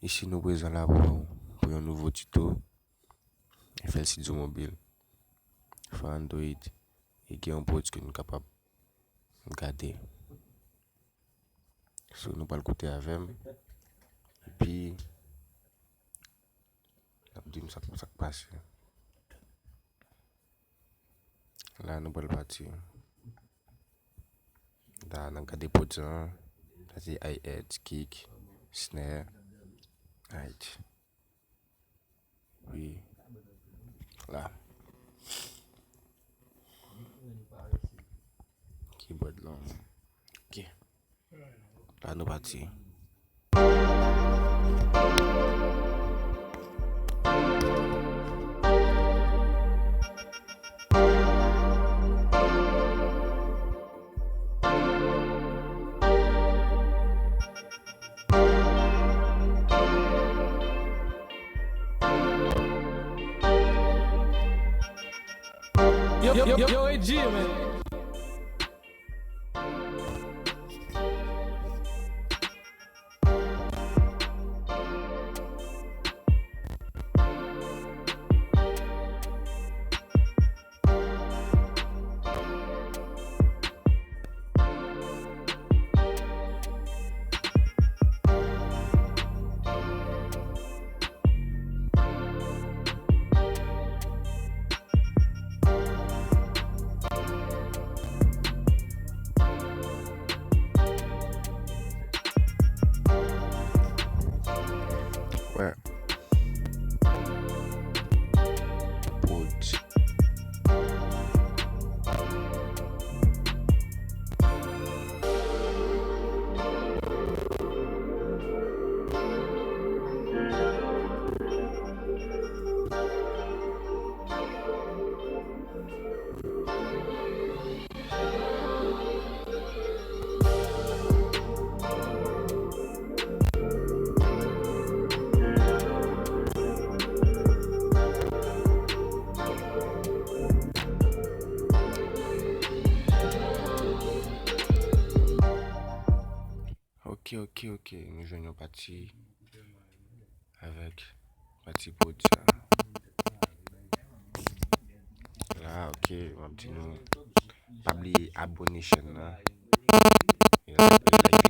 Ici, nous présentons là pour un nouveau tuto. Faire site mobile, faire Android et qui est un produit que nous sommes capables de garder. So, nous allons le côté avec. Et puis, nous allons dire ça passe. Là, nous allons partir. Là, nous allons garder produits. C'est hi-hat, kick, snare, height. Oui. Là. Keyboard là. Ok. Là, nous partir. Yo, Rey-G, man. Ouais. Produit. Ok. Nous joignons partie avec partie produit. Là, ok. On va dire nous. Pas oublier abonner chaîne là. Et like